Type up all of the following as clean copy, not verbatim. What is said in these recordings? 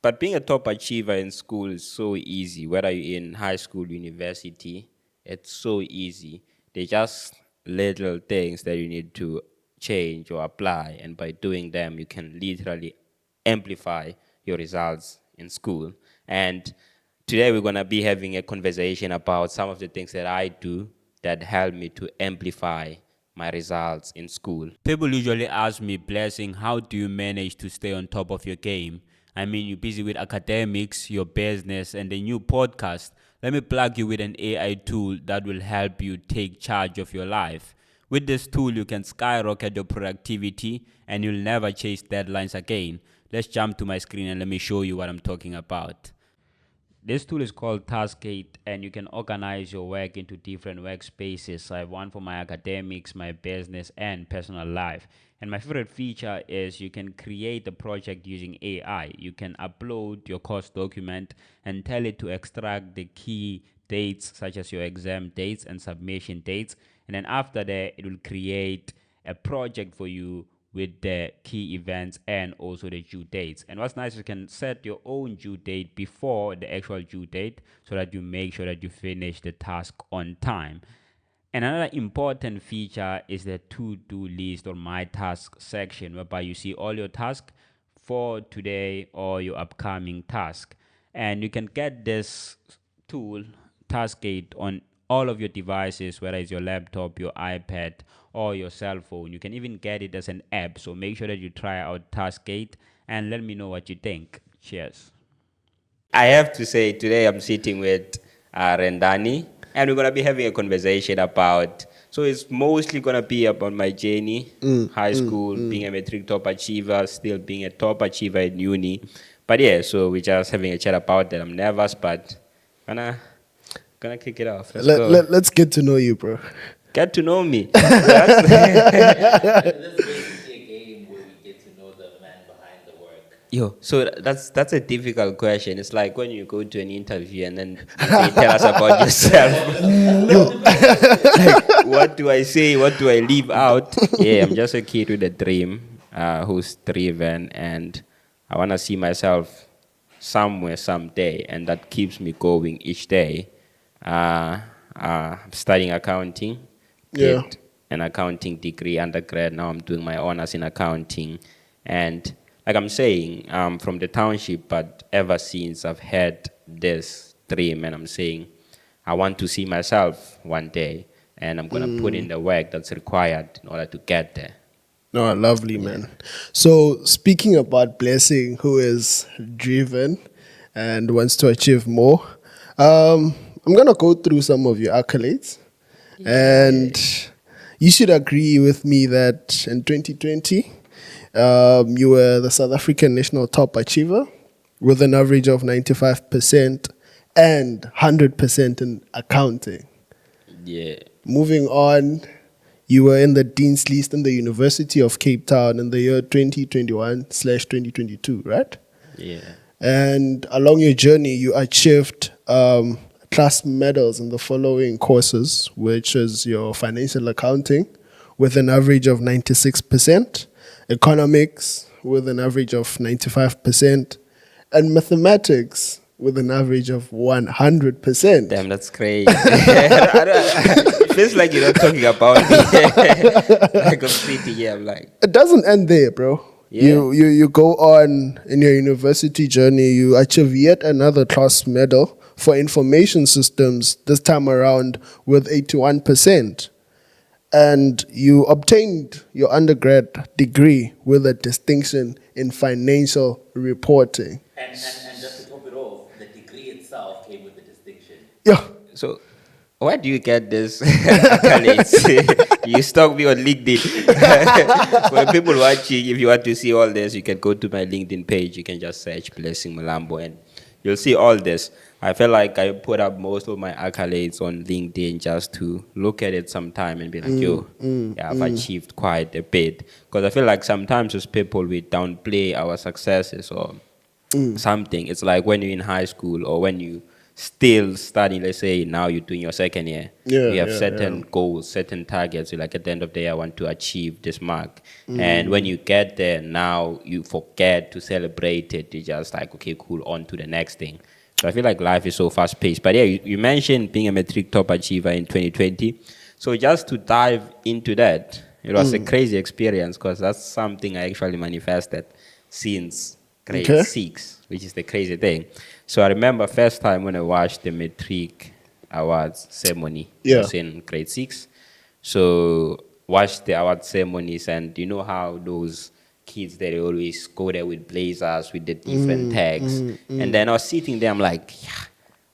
But being a top achiever in school is so easy. Whether you're in high school, university, it's so easy. They're just little things that you need to change or apply, and by doing them, you can literally amplify your results in school. And today we're gonna be having a conversation about some of the things that I do that help me to amplify my results in school. People usually ask me, Blessing, how do you manage to stay on top of your game? I mean, you're busy with academics, your business, and the new podcast. Let me plug you with an AI tool that will help you take charge of your life. With this tool, you can skyrocket your productivity and you'll never chase deadlines again. Let's jump to my screen and let me show you what I'm talking about. This tool is called Taskgate, and you can organize your work into different workspaces. I have one for my academics, my business, and personal life. And my favorite feature is you can create a project using AI. You can upload your course document and tell it to extract the key dates, such as your exam dates and submission dates. And then after that, it will create a project for you with the key events and also the due dates. And what's nice, you can set your own due date before the actual due date so that you make sure that you finish the task on time. And another important feature is the to-do list or my task section, whereby you see all your tasks for today or your upcoming task. And you can get this tool, Taskgate, on all of your devices, whether it's your laptop, your iPad, or your cell phone. You can even get it as an app. So make sure that you try out Taskgate and let me know what you think. Cheers. I have to say, today I'm sitting with Rendani, and we're going to be having a conversation about, so it's mostly going to be about my journey, high school, being a Matric top achiever, still being a top achiever in uni. But yeah, so we're just having a chat about that. I'm nervous, but gonna kick it off. Let's get to know you, bro. Get to know me. That's basically a game where we get to know the man behind the work. Yo, so that's a difficult question. It's like when you go to an interview and then you say, tell us about yourself. Like, what do I say? What do I leave out? Yeah, I'm just a kid with a dream, who's driven, and I want to see myself somewhere someday, and that keeps me going each day. Studying accounting, get an accounting degree undergrad. Now I'm doing my honors in accounting, and like I'm saying, from the township, but ever since I've had this dream, and I'm saying I want to see myself one day, and I'm gonna put in the work that's required in order to get there. No, lovely, man. So speaking about Blessing, who is driven and wants to achieve more, I'm going to go through some of your accolades. Yeah. And you should agree with me that in 2020, you were the South African National Top Achiever with an average of 95% and 100% in accounting. Yeah. Moving on, you were in the Dean's List in the University of Cape Town in the year 2021/2022, right? Yeah. And along your journey, you achieved class medals in the following courses, which is your financial accounting with an average of 96%, economics with an average of 95%, and mathematics with an average of 100%. Damn, that's crazy. It feels like you're not talking about me. Like I'm sitting here, I'm like... It doesn't end there, bro. Yeah. You go on in your university journey, you achieve yet another class medal for information systems, this time around with 81%. And you obtained your undergrad degree with a distinction in financial reporting. And just to top it off, the degree itself came with a distinction. Yeah. So, where do you get this accolades? You stalk me on LinkedIn. For the people watching, if you want to see all this, you can go to my LinkedIn page. You can just search Blessing Mlambo and you'll see all this. I feel like I put up most of my accolades on LinkedIn just to look at it sometime and be like, I've achieved quite a bit. Because I feel like sometimes as people, we downplay our successes or something. It's like when you're in high school or when you still studying. Let's say now you're doing your second year. Yeah, You have yeah, certain yeah. goals, certain targets. You're like, at the end of the day, I want to achieve this mark. And Mm. when you get there, now you forget to celebrate it. You're just like, okay, cool, on to the next thing. So I feel like life is so fast paced. But yeah, you mentioned being a Matric top achiever in 2020. So just to dive into that, it was a crazy experience because that's something I actually manifested since grade Okay. 6, which is the crazy thing. So I remember first time when I watched the Matric Awards ceremony. It Yeah. was in grade 6. So watched the award ceremonies, and you know how those kids, they always go there with blazers with the different tags. And then I was sitting there, I'm like, yeah,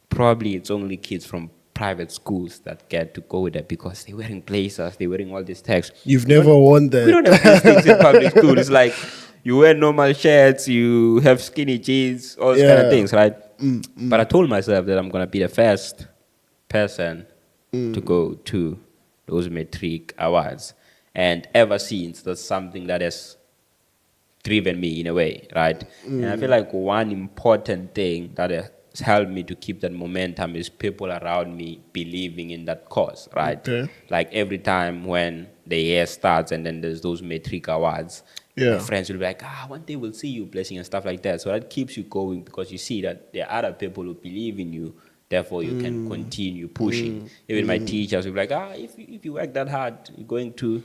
probably it's only kids from private schools that get to go there because they're wearing blazers, they're wearing all these tags. You've We never don't, worn we don't that. have these things in public school. It's like you wear normal shirts, you have skinny jeans, all those kind of Yeah. things, right? But I told myself that I'm gonna be the first person to go to those Matric Awards. And ever since, that's something that has driven me in a way, right? And I feel like one important thing that has helped me to keep that momentum is people around me believing in that cause, right? Okay. Like every time when the year starts and then there's those Matric Awards, my Yeah. friends will be like, one day we'll see you, Blessing, and stuff like that. So that keeps you going because you see that there are other people who believe in you, therefore you can continue pushing. Even my teachers will be like, if you work that hard, you're going to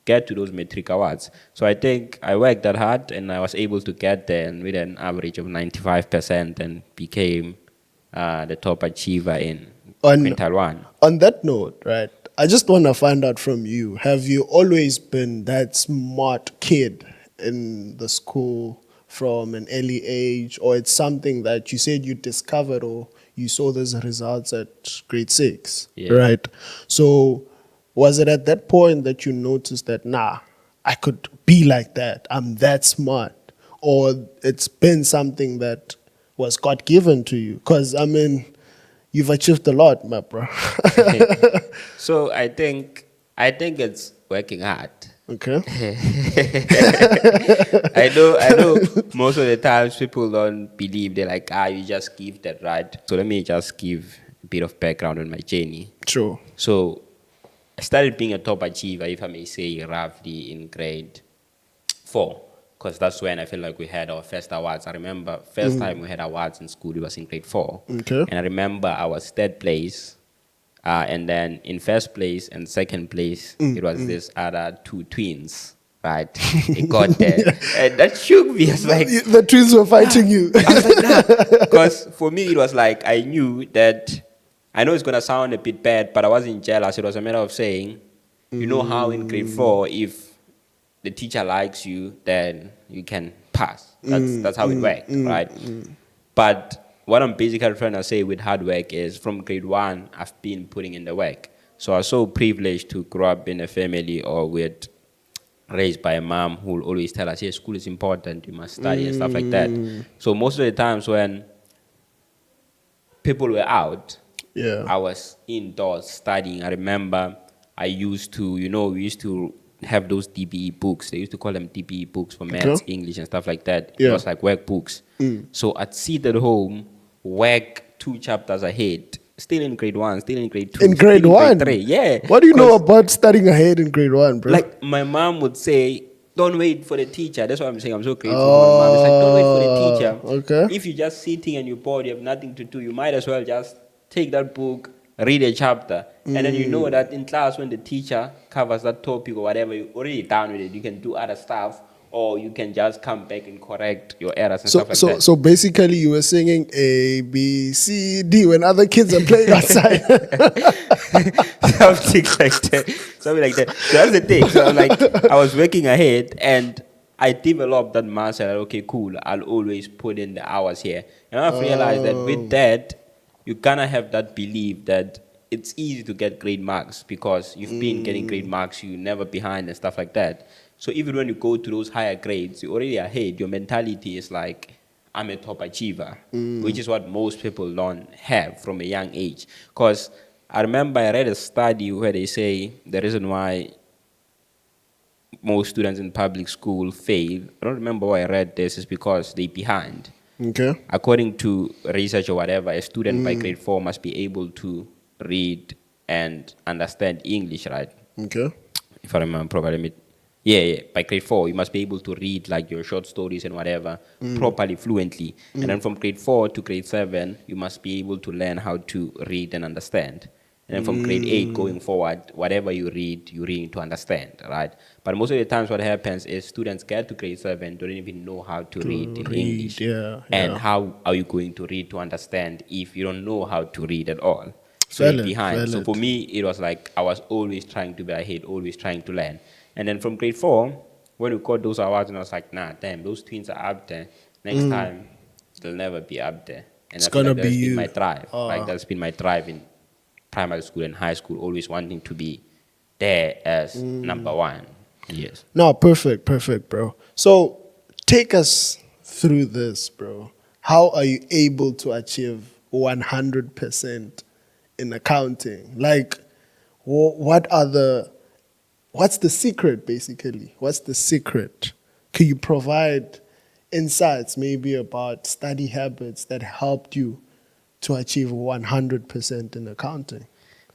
get to those Matric Awards. So I think I worked that hard and I was able to get there and with an average of 95% and became the top achiever in On quintile 1. on that note, right? I just want to find out from you: have you always been that smart kid in the school from an early age, or it's something that you said you discovered or you saw those results at grade 6, Yeah. right? So, was it at that point that you noticed that, nah, I could be like that, I'm that smart, or it's been something that was God given to you? Because I mean, you've achieved a lot, my bro. So I think it's working hard. Okay. I know most of the times people don't believe. They're like, you just give that, right? So let me just give a bit of background on my journey. True. So I started being a top achiever, if I may say, roughly in grade 4, because that's when I feel like we had our first awards. I remember first time we had awards in school, it was in grade 4. Okay. And I remember I was third place, and then in first place and second place, it was this other two twins, right? They got there. And that shook me. I was like, The twins were fighting you. I was like, nah. Because for me, it was like I knew that, I know it's going to sound a bit bad, but I wasn't jealous. It was a matter of saying, you know how in grade 4, if the teacher likes you, then you can pass. That's how it worked, right? But what I'm basically trying to say with hard work is from grade 1, I've been putting in the work. So I was so privileged to grow up in a family or with raised by a mom who will always tell us, yes, school is important, you must study and stuff like that. So most of the times when people were out, Yeah. I was indoors studying. I remember I used to, we used to have those DBE books. They used to call them DBE books for maths, English, and stuff like that. It Yeah. was like workbooks. So I'd sit at home, work 2 chapters ahead, still in grade 1, still in grade 2. In grade still in 1? 3. Yeah. What do you know 'Cause, about studying ahead in grade 1, bro? like, my mom would say, don't wait for the teacher. That's what I'm saying. I'm so grateful for my mom. It's like, don't wait for the teacher. Okay. If you're just sitting and you're bored, you have nothing to do, you might as well just take that book, read a chapter, and then you know that in class when the teacher covers that topic or whatever, you're already done with it. You can do other stuff, or you can just come back and correct your errors and So, stuff like so, that. so basically, you were singing A, B, C, D when other kids are playing outside. Something like that. Something like that. So that's the thing. So I'm like, I was working ahead and I developed that mindset. Like, okay, cool. I'll always put in the hours here. And I've realized that with that, you kind of have that belief that it's easy to get great marks because you've been getting great marks, you're never behind and stuff like that. So even when you go to those higher grades, you're already ahead. Your mentality is like, I'm a top achiever, which is what most people don't have from a young age. Because I remember I read a study where they say the reason why most students in public school fail, I don't remember why I read this, is because they're behind. Okay. According to research or whatever, a student by grade 4 must be able to read and understand English, right? Okay. If I remember properly. Yeah, by grade 4, you must be able to read like your short stories and whatever properly, fluently. And then from grade 4 to grade 7, you must be able to learn how to read and understand. And then from grade 8 going forward, whatever you read to understand, right? But most of the times, what happens is students get to grade 7, don't even know how to read To in read, English. yeah, And yeah. how are you going to read to understand if you don't know how to read at all? So you're Valid, behind. So for valid. me, it was like I was always trying to be ahead, always trying to learn. And then from grade 4, when we got those awards, and I was like, nah, damn, those twins are up there. Next time, they'll never be up there. And It's I feel gonna like that be has been my you. drive. Like that's been my drive in primary school and high school, always wanting to be there as number one. Yes. No, perfect, perfect, bro. So take us through this, bro. How are you able to achieve 100% in accounting? Like, what's the secret, basically? What's the secret? Could you provide insights maybe about study habits that helped you to achieve 100% in accounting?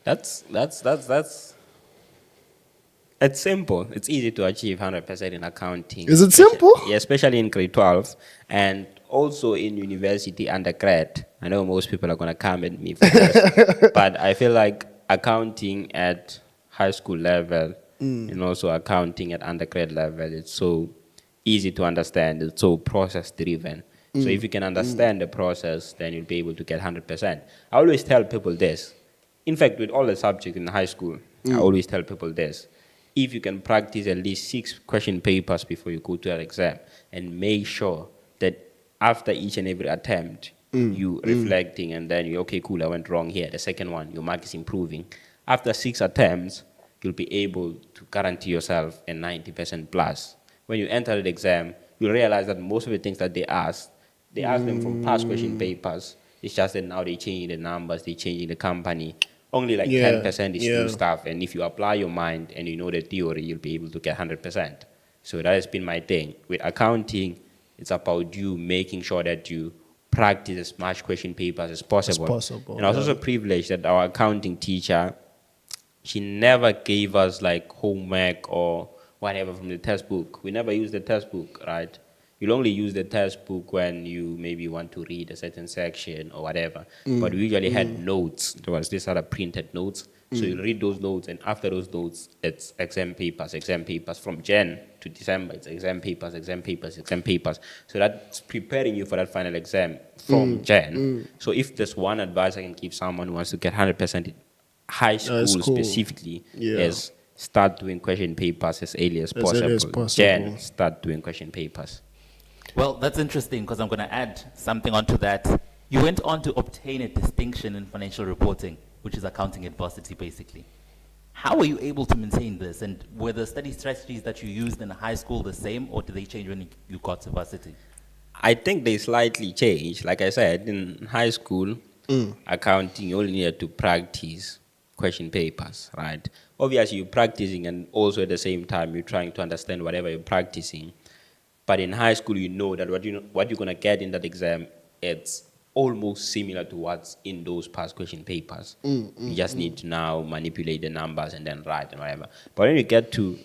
That's it's simple. It's easy to achieve 100% in accounting. Is it simple? Yeah, especially in grade 12 and also in university undergrad. I know most people are going to come at me for this, but I feel like accounting at high school level and also accounting at undergrad level, it's so easy to understand. It's so process driven. So if you can understand the process, then you'll be able to get 100%. I always tell people this. In fact, with all the subjects in high school, I always tell people this. If you can practice at least 6 question papers before you go to an exam and make sure that after each and every attempt, you reflecting and then you, okay, cool, I went wrong here. The second one, your mark is improving. After 6 attempts, you'll be able to guarantee yourself a 90% plus. When you enter the exam, you'll realize that most of the things that they ask them from past question papers. It's just that now they're changing the numbers, they're changing the company. Only like Yeah, 10% is yeah. new stuff. And if you apply your mind and you know the theory, you'll be able to get 100%. So that has been my thing. With accounting, it's about you making sure that you practice as much question papers as possible. possible, And I was yeah. also privileged that our accounting teacher, she never gave us like homework or whatever from the textbook. We never used the textbook, right? You'll only use the textbook when you maybe want to read a certain section or whatever. But we usually had notes. There was this other printed notes. So you read those notes, and after those notes, it's exam papers, exam papers. From Jan to December, it's exam papers, exam papers, exam papers. So that's preparing you for that final exam from Jan. So if there's one advice I can give someone who wants to get 100% in high school School. specifically, Yeah. is start doing question papers as early as As early as possible. possible. Jan, start doing question papers. Well, that's interesting because I'm going to add something onto that. You went on to obtain a distinction in financial reporting, which is accounting at varsity, basically. How were you able to maintain this? And were the study strategies that you used in high school the same, or did they change when you got to varsity? I think they slightly changed. Like I said, in high school, accounting, you only needed to practice question papers, right? Obviously, you're practicing, and also at the same time, you're trying to understand whatever you're practicing. But in high school, you know that what you're gonna get in that exam, it's almost similar to what's in those past question papers. You just need to now manipulate the numbers and then write and whatever. But when you get to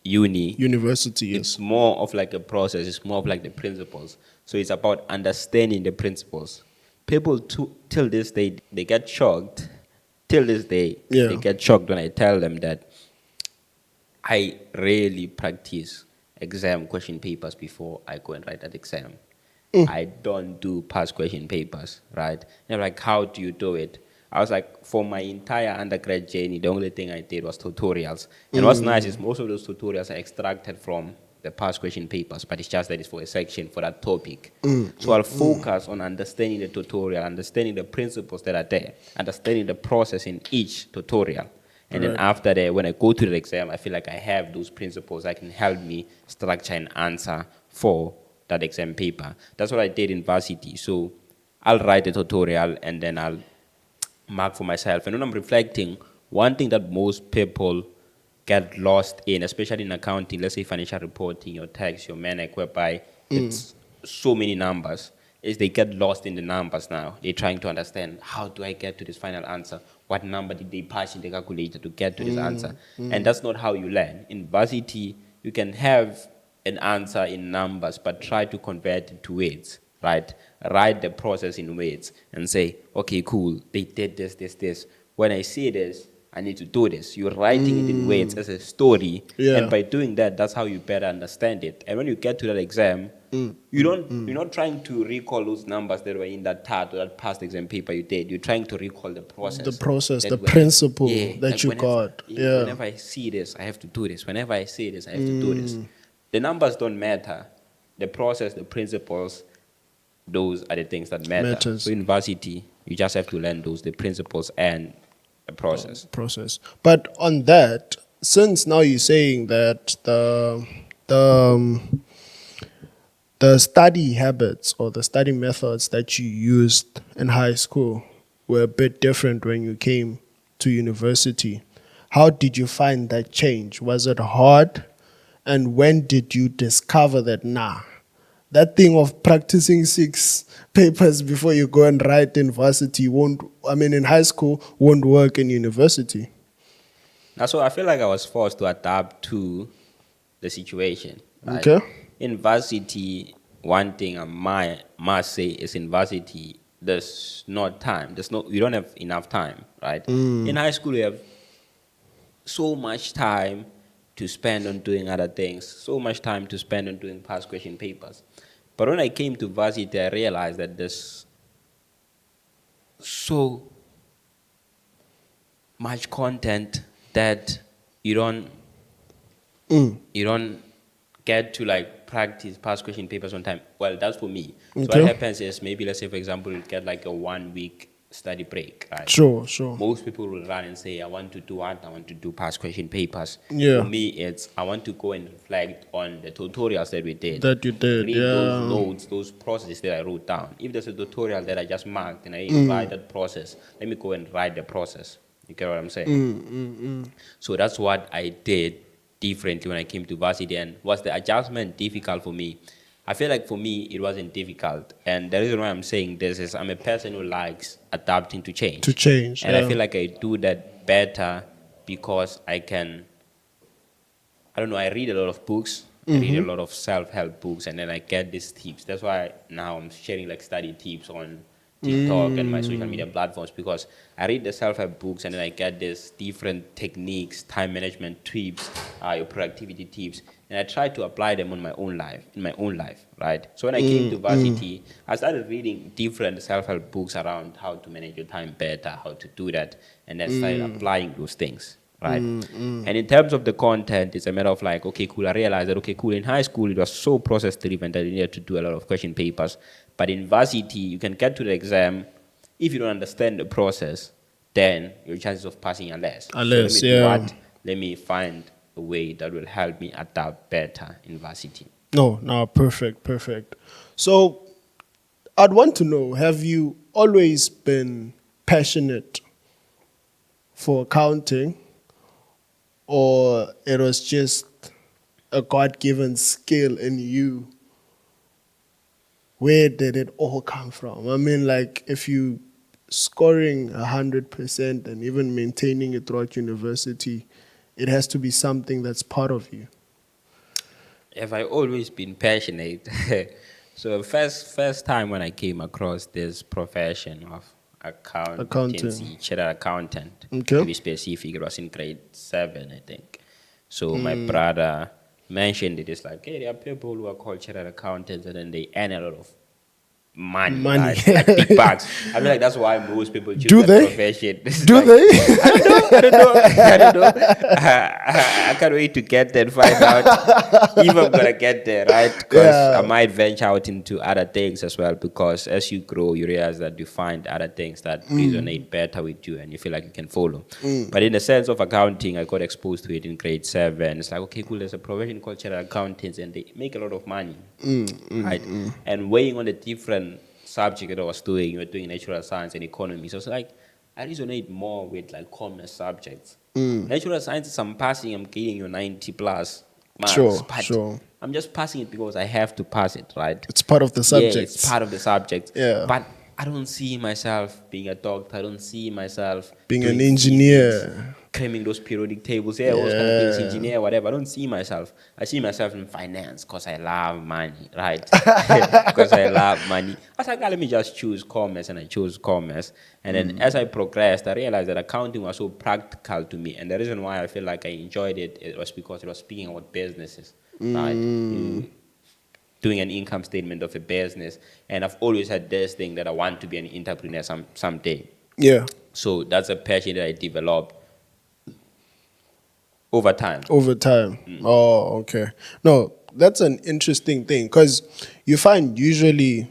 uni, University, it's yes. more of like a process. It's more of like the principles. So it's about understanding the principles. People till this day, they get shocked. Till this day, Yeah. they get shocked when I tell them that I rarely practice exam question papers before I go and write that exam. I don't do past question papers, right? And they're like, how do you do it? I was like, for my entire undergrad journey, the only thing I did was tutorials. And what's nice is most of those tutorials are extracted from the past question papers, but it's just that it's for a section for that topic. So I'll focus on understanding the tutorial, understanding the principles that are there, understanding the process in each tutorial. And then after that, when I go to the exam, I feel like I have those principles that can help me structure an answer for that exam paper. That's what I did in varsity. So I'll write a tutorial and then I'll mark for myself. And when I'm reflecting, one thing that most people get lost in, especially in accounting, let's say financial reporting, your tax, your MANEC, whereby it's so many numbers is they get lost in the numbers now. They're trying to understand, how do I get to this final answer? What number did they punch in the calculator to get to this answer? And that's not how you learn. In varsity, you can have an answer in numbers, but try to convert it to words, right? Write the process in words and say, okay, cool, they did this. When I see this, I need to do this. You're writing it in words as a story, Yeah. and by doing that, that's how you better understand it. And when you get to that exam, you're not trying to recall those numbers that were in that TAT or that past exam paper you did. You're trying to recall the process. The process, That the when- principle yeah, that like you whenever- got. yeah, Yeah. Whenever I see this, I have to do this. Whenever I see this, I have to do this. The numbers don't matter. The process, the principles, those are the things that matter. Matters. So in varsity, you just have to learn those, the principles and the process. But on that, since now you're saying that the study habits or the study methods that you used in high school were a bit different when you came to university, how did you find that change? Was it hard? And when did you discover that, that thing of practicing 6 papers before you go and write in in high school won't work in university? Now, so I feel like I was forced to adapt to the situation. Right? Okay. In varsity, one thing I must say is in varsity, there's not time. You don't have enough time, right? In high school, you have so much time to spend on doing other things, so much time to spend on doing past question papers. But when I came to varsity, I realized that there's so much content that you don't get to like practice past question papers on time. Well, that's for me. So Okay. what happens is, maybe let's say for example you get like a 1 week study break, right? Sure. Most people will run and say, I want to do what? I want to do past question papers. Yeah. For me, it's I want to go and reflect on the tutorials that we did. That you did, Read yeah. those notes, those processes that I wrote down. If there's a tutorial that I just marked and I write that process, let me go and write the process. You get what I'm saying? So that's what I did differently when I came to varsity. And was the adjustment difficult for me? I feel like for me, it wasn't difficult. And the reason why I'm saying this is I'm a person who likes adapting to change. And I feel like I do that better because I read a lot of books. I read a lot of self-help books, and then I get these tips. That's why now I'm sharing like study tips on TikTok and my social media platforms, because I read the self-help books and then I get these different techniques, time management tips, your productivity tips, and I try to apply them in my own life, right? So when I came to varsity, I started reading different self-help books around how to manage your time better, how to do that, and then started applying those things. Right. And in terms of the content, it's a matter of like, okay, cool. I realized that, okay, cool. In high school, it was so process driven that you needed to do a lot of question papers. But in varsity, you can get to the exam. If you don't understand the process, then your chances of passing are less. Are less, yeah. Let me find a way that will help me adapt better in varsity. No, perfect. So I'd want to know, have you always been passionate for accounting, or it was just a God-given skill in you? Where did it all come from? I mean, like, if you scoring 100% and even maintaining it throughout university, it has to be something that's part of you. Have I always been passionate? So first time when I came across this profession of accountancy, chartered accountant, Okay. to be specific, it was in grade 7, I think. So my brother mentioned it. It's like, hey, there are people who are called chartered accountants and then they earn a lot of money. Like big bucks. I feel like that's why most people choose that profession. Do they? I don't know. I can't wait to get there and find out if I'm going to get there, right? Because I might venture out into other things as well, because as you grow, you realize that you find other things that resonate better with you and you feel like you can follow. But in the sense of accounting, I got exposed to it in grade 7. It's like, okay, cool, there's a profession called chartered accountants and they make a lot of money, right? And weighing on the different subject that I was doing, we were doing natural science and economy. So it's like, I resonate more with like commerce subjects. Natural sciences, I'm passing, I'm getting your 90 plus. marks, Sure, but sure. I'm just passing it because I have to pass it, right? It's part of the Yeah, it's subject. part of the subject. Yeah. But I don't see myself being a doctor. I don't see myself Being an doing physics, engineer. cramming those periodic tables, yeah, all those kind of things, Yeah. engineer, whatever. I don't see myself. I see myself in finance because I love money, right? Because I love money. I was like, "Ah, let me just choose commerce," and I chose commerce. And then as I progressed, I realized that accounting was so practical to me. And the reason why I feel like I enjoyed it, it was because it was speaking about businesses, right? Doing an income statement of a business. And I've always had this thing that I want to be an entrepreneur someday. Yeah. So that's a passion that I developed over time. Over time. Oh, okay. No, that's an interesting thing because you find usually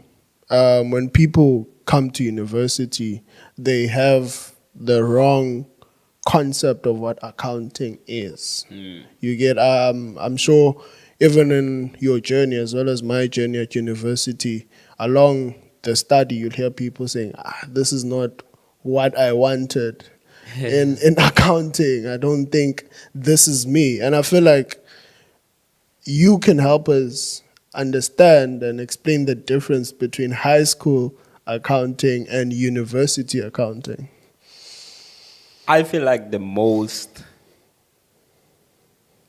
when people come to university, they have the wrong concept of what accounting is. You get, I'm sure, even in your journey as well as my journey at university, along the study, you'll hear people saying, this is not what I wanted in accounting. I don't think this is me. And I feel like you can help us understand and explain the difference between high school accounting and university accounting. I feel like the most.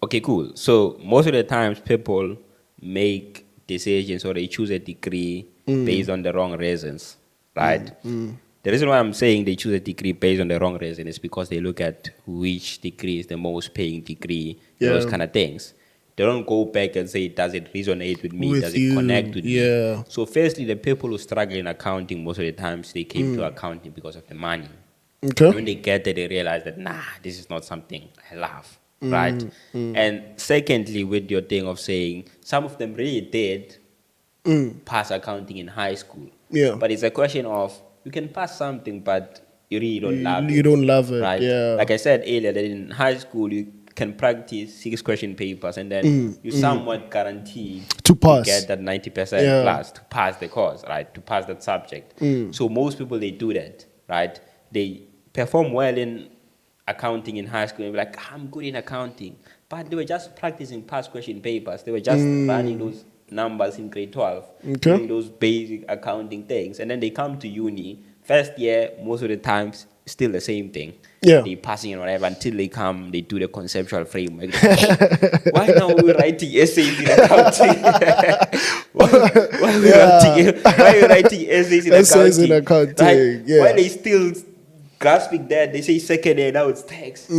Okay, cool. So most of the times people make decisions or they choose a degree based on the wrong reasons, right? The reason why I'm saying they choose a degree based on the wrong reason is because they look at which degree is the most paying degree, those Yeah. kind of things. They don't go back and say, does it resonate with me? With Does it you, connect with me? yeah. So firstly, the people who struggle in accounting, most of the times they came to accounting because of the money. Okay. When they get there, they realize that, nah, this is not something I love, right? And secondly, with your thing of saying, some of them really did pass accounting in high school. Yeah. But it's a question of, you can pass something, but you really don't love You it. don't love it, right? yeah. Like I said earlier, that in high school, you can practice 6 question papers, and then you're somewhat guaranteed To pass. get that 90% Yeah. plus to pass the course, right? To pass that subject. So most people, they do that, right? They perform well in accounting in high school and be like, I'm good in accounting. But they were just practicing past question papers. They were just running those numbers in grade 12, Okay. doing those basic accounting things. And then they come to uni. First year, most of the times, still the same thing. Yeah. They passing and whatever until they come, they do the conceptual framework. Why now we writing essays in accounting? Why are we writing essays in Essays in accounting? accounting, Right? yeah. Why they still grasping that? They say second year, now it's tax. They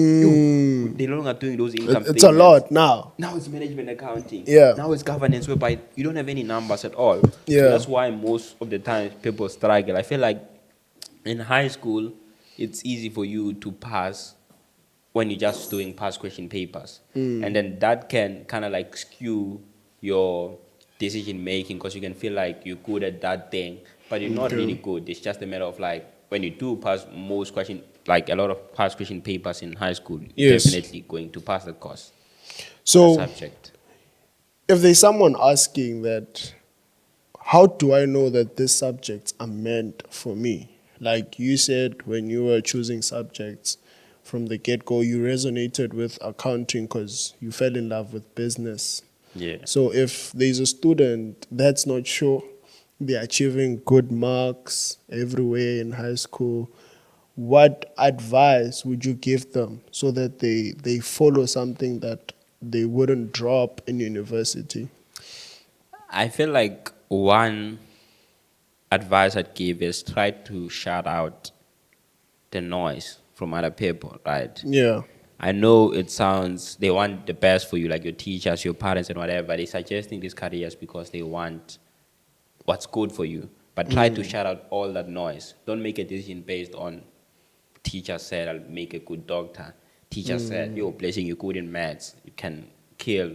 no longer doing those income It's a statements. lot now. Now it's management accounting. Yeah. Now it's governance, whereby you don't have any numbers at all. Yeah. So that's why most of the time people struggle. I feel like in high school, it's easy for you to pass when you're just doing past question papers. And then that can kind of like skew your decision making because you can feel like you're good at that thing, but you're not really good. It's just a matter of like when you do pass most question, like a lot of past question papers in high school, you're Yes. definitely going to pass the course. So Subject. if there's someone asking that, how do I know that these subjects are meant for me? Like you said, when you were choosing subjects from the get-go, you resonated with accounting because you fell in love with business. Yeah. So if there's a student that's not sure they're achieving good marks everywhere in high school, what advice would you give them so that they follow something that they wouldn't drop in university? I feel like one advice I'd give is try to shut out the noise from other people, right? Yeah. I know it sounds, they want the best for you, like your teachers, your parents, and whatever. They're suggesting these careers because they want what's good for you. But try to shut out all that noise. Don't make a decision based on teacher said I'll make a good doctor. Teacher said, yo, Blessing, you're good in maths. You can kill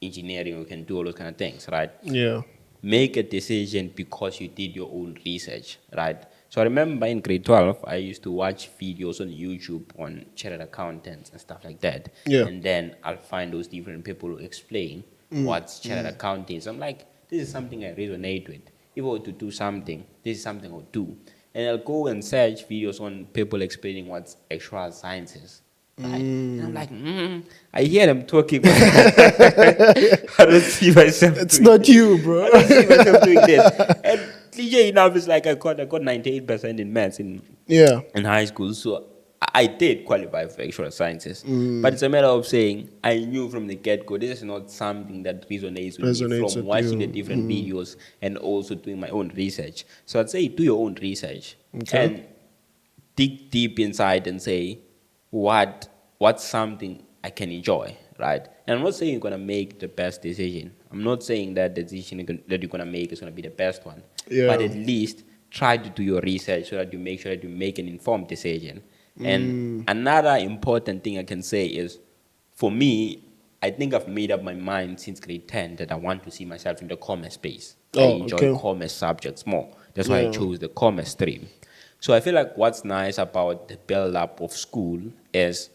engineering. You can do all those kind of things, right? Yeah. Make a decision because you did your own research, right? So I remember in grade 12, I used to watch videos on YouTube on chartered accountants and stuff like that. Yeah. And then I'll find those different people who explain what's chartered accounting. So I'm like, this is something I resonate with. If I were to do something, this is something I'll do. And I'll go and search videos on people explaining what's actual sciences, Right? And I'm like, I hear them talking, but I don't see myself. It's doing not this. you, bro. I don't see myself doing this. And cliche enough, it's like I got 98% in maths Yeah. in high school, so I did qualify for actual sciences. But it's a matter of saying I knew from the get-go this is not something that resonates with me Resonates from with watching you. the different videos and also doing my own research. So I'd say do your own research Okay. and dig deep inside and say what's something I can enjoy, right? And I'm not saying you're gonna make the best decision. I'm not saying that the decision that you're gonna make is gonna be the best one. Yeah. But at least try to do your research so that you make sure that you make an informed decision. And another important thing I can say is, for me, I think I've made up my mind since grade 10 that I want to see myself in the commerce space. I Oh, enjoy okay. commerce subjects more. That's why I Yeah. chose the commerce stream. So I feel like what's nice about the build-up of school is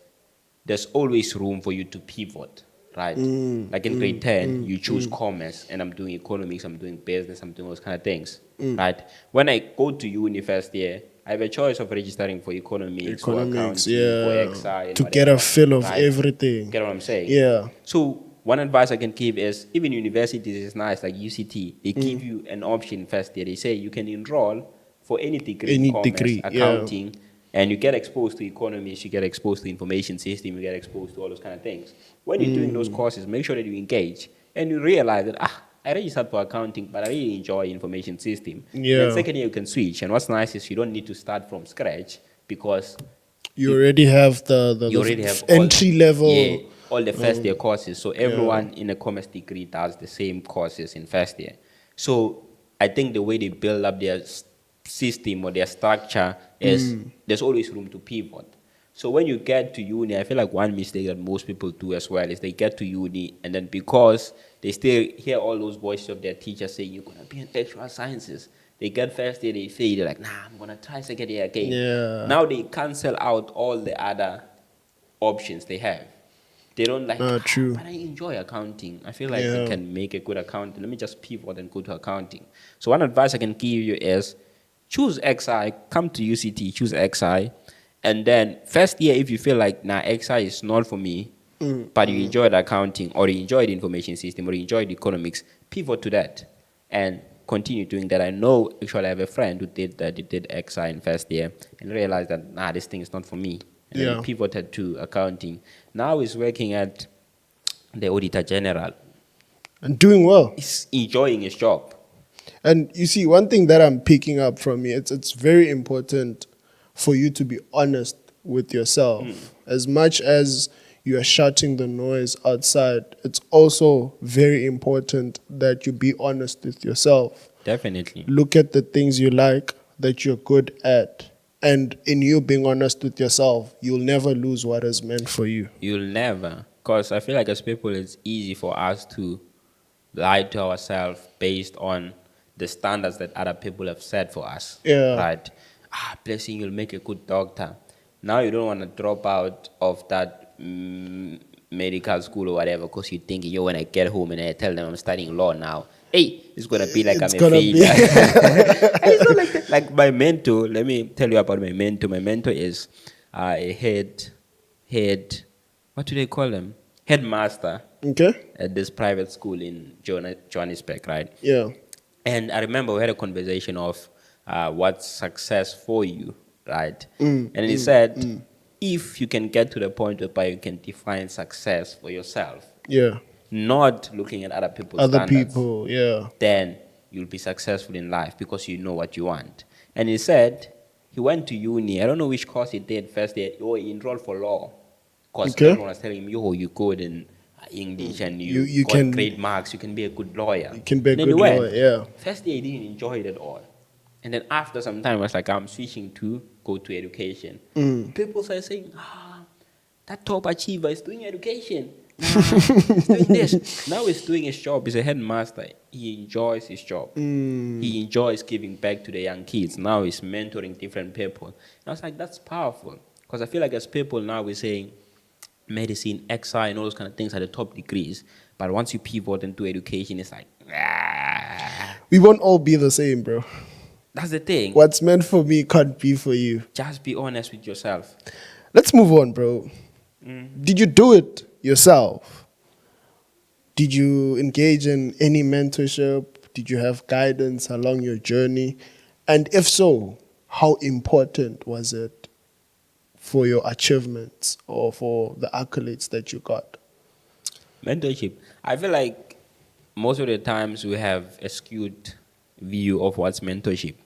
there's always room for you to pivot, right? Like in grade 10, you choose commerce, and I'm doing economics, I'm doing business, I'm doing those kind of things, right? When I go to uni first year, I have a choice of registering for economics, for Economics, accounting, yeah. for XI, and To get a whatever, feel of right? everything. Get what I'm saying? Yeah. So one advice I can give is, even universities is nice, like UCT, they give you an option first year. They say you can enroll for any degree Any in commerce, degree, yeah. accounting, and you get exposed to economics, you get exposed to information system, you get exposed to all those kind of things. When you're doing those courses, make sure that you engage and you realize that, I registered for accounting, but I really enjoy information system. Yeah. And then second year, you can switch. And what's nice is you don't need to start from scratch because You already have the you already have entry level. Yeah, all the first year courses. So everyone in a commerce degree does the same courses in first year. So I think the way they build up their system or their structure is there's always room to pivot. So when you get to uni, I feel like one mistake that most people do as well is they get to uni and then because they still hear all those voices of their teachers saying you're gonna be in actual sciences, they get first year, they fail, they're like, nah, I'm gonna try second year again. Yeah. Now they cancel out all the other options they have. They don't like, True. but I enjoy accounting. I feel like I Yeah. can make a good accountant. Let me just pivot and go to accounting. So one advice I can give you is choose XI, come to UCT, choose XI, and then first year if you feel like, nah, XI is not for me, but you enjoyed accounting or you enjoyed information system or you enjoyed economics, pivot to that and continue doing that. I know actually I have a friend who did that, he did XI in first year and realized that, nah, this thing is not for me. And then Yeah. he pivoted to accounting. Now he's working at the Auditor General. And doing well. He's enjoying his job. And you see, one thing that I'm picking up from you, it's very important for you to be honest with yourself. As much as you are shouting the noise outside, it's also very important that you be honest with yourself. Definitely. Look at the things you like, that you're good at. And in you being honest with yourself, you'll never lose what is meant for you. You'll never. Because I feel like as people, it's easy for us to lie to ourselves based on the standards that other people have set for us. Yeah. Right? Blessing, you'll make a good doctor. Now you don't want to drop out of that medical school or whatever because you think, yo, when I get home and I tell them I'm studying law now, hey, it's going to be like It's I'm a gonna be- failure. And it's not like that. Like my mentor, let me tell you about my mentor. My mentor is a head, what do they call them? Headmaster Okay? at this private school in Johannesburg, right? Yeah. And I remember we had a conversation of what's success for you, right? And he said, if you can get to the point whereby you can define success for yourself, Yeah. not looking at other people's Other standards, people, yeah. then you'll be successful in life because you know what you want. And he said he went to uni. I don't know which course he did first year. Oh, he enrolled for law. Because Okay. everyone was telling him, yo, you good in English and You got can- great marks. You can be a good lawyer. You can be a And then good he went. lawyer, yeah. First year, he didn't enjoy it at all. And then after some time, I was like, I'm switching to go to education. People started saying, that top achiever is doing education. He's doing this. Now he's doing his job. He's a headmaster. He enjoys his job. He enjoys giving back to the young kids. Now he's mentoring different people. And I was like, that's powerful. Because I feel like as people now we're saying medicine, XI, and all those kind of things are the top degrees. But once you pivot into education, it's like, We won't all be the same, bro. that's the thing. What's meant for me can't be for you. Just be honest with yourself. Let's move on, bro. Did you do it yourself? Did you engage in any mentorship? Did you have guidance along your journey? And if so, how important was it for your achievements or for the accolades that you got? Mentorship. I feel like most of the times we have a skewed view of what's mentorship.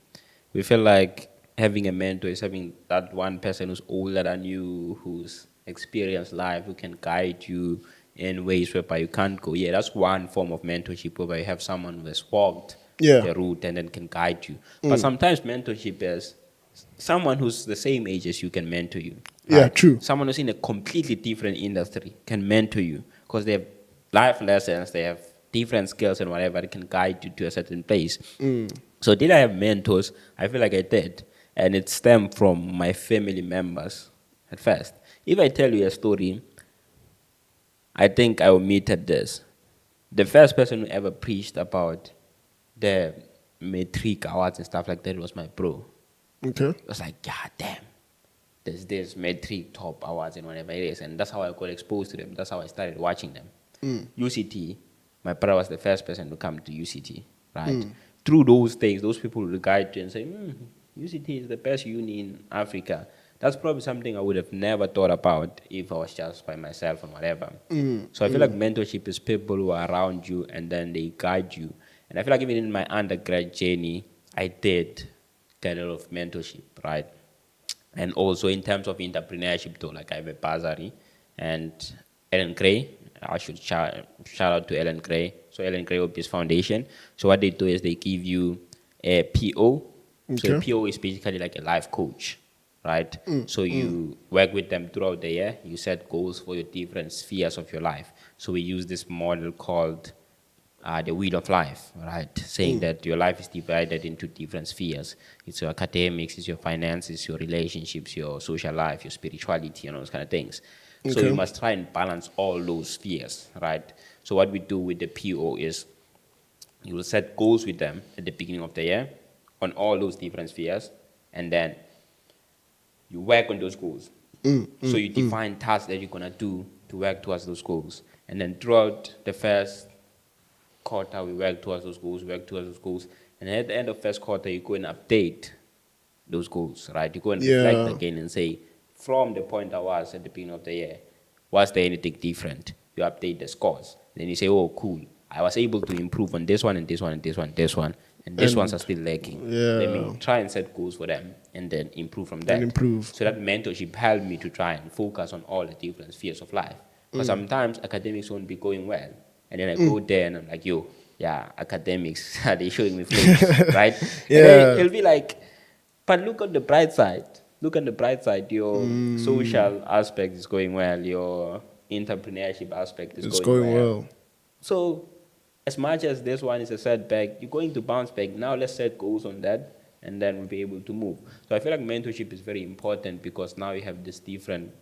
We feel like having a mentor is having that one person who's older than you, who's experienced life, who can guide you in ways whereby you can't go. Yeah, that's one form of mentorship whereby you have someone who has walked Yeah. the route and then can guide you. But sometimes mentorship is someone who's the same age as you can mentor you. Yeah, true. Someone who's in a completely different industry can mentor you because they have life lessons, they have different skills and whatever, it can guide you to a certain place. So did I have mentors? I feel like I did. And it stemmed from my family members at first. If I tell you a story, I think I omitted this. The first person who ever preached about the Matric awards and stuff like that was my bro. Okay. I was like, God damn, there's this Matric top awards and whatever it is. And that's how I got exposed to them. That's how I started watching them. UCT, my brother was the first person to come to UCT, right? Through those things, those people would guide you and say, UCT is the best uni in Africa. That's probably something I would have never thought about if I was just by myself and whatever. So I feel like mentorship is people who are around you and then they guide you. And I feel like even in my undergrad journey, I did get a lot of mentorship, right? And also in terms of entrepreneurship too, like I have a bursary and Ellen Gray, I should shout out to Ellen Gray. So Ellen Gray Obvious Foundation. So what they do is they give you a PO. So a Okay. PO is basically like a life coach, right? So you work with them throughout the year. You set goals for your different spheres of your life. So we use this model called the wheel of life, right? Saying that your life is divided into different spheres. It's your academics, it's your finances, your relationships, your social life, your spirituality, and all those kind of things. So Okay. you must try and balance all those spheres, right? So what we do with the PO is you will set goals with them at the beginning of the year on all those different spheres, and then you work on those goals. So you define tasks that you're gonna do to work towards those goals, and then throughout the first quarter we work towards those goals, and at the end of first quarter you go and update those goals, right? You go and reflect Yeah. again and say, from the point I was at the beginning of the year, was there anything different? You update the scores. Then you say, oh, cool. I was able to improve on this one and this one and this one and this one, and these ones are still lacking. Let me try and set goals for them and then improve from that. improve. So that mentorship helped me to try and focus on all the different spheres of life. Because sometimes academics won't be going well. And then I go there and I'm like, yo, yeah, academics, they showing me flames, right? Yeah. And then it'll be like, but look on the bright side. Look on the bright side. Your social aspect is going well. Your entrepreneurship aspect is It's going going well. So, as much as this one is a setback, you're going to bounce back. Now let's set goals on that, and then we'll be able to move. So I feel like mentorship is very important because now you have these different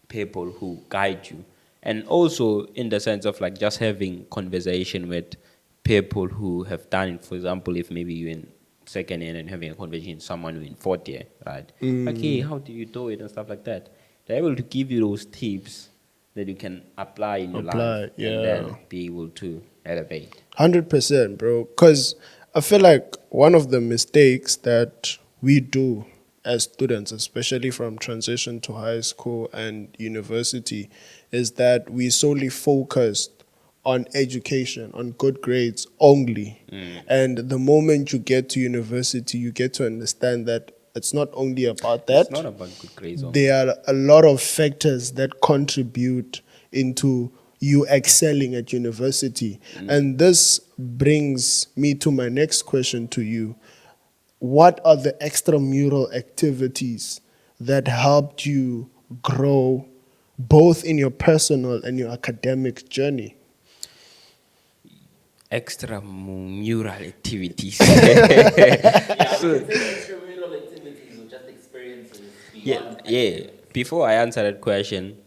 people who guide you, and also in the sense of like just having conversation with people who have done it. For example, if maybe you're in second year and having a conversation with someone who in fourth year, right? Like, hey, how do you do it and stuff like that. They're able to give you those tips that you can apply in your life yeah. and then be able to elevate. 100%, bro. Because I feel like one of the mistakes that we do as students, especially from transition to high school and university, is that we solely focused on education, on good grades only. And the moment you get to university, you get to understand that it's not only about that. It's not about good grades only. There are a lot of factors that contribute into you excelling at university. And this brings me to my next question to you. What are the extramural activities that helped you grow both in your personal and your academic journey? Extramural activities. Extramural activities or just experiences Yeah. Before I answer that question,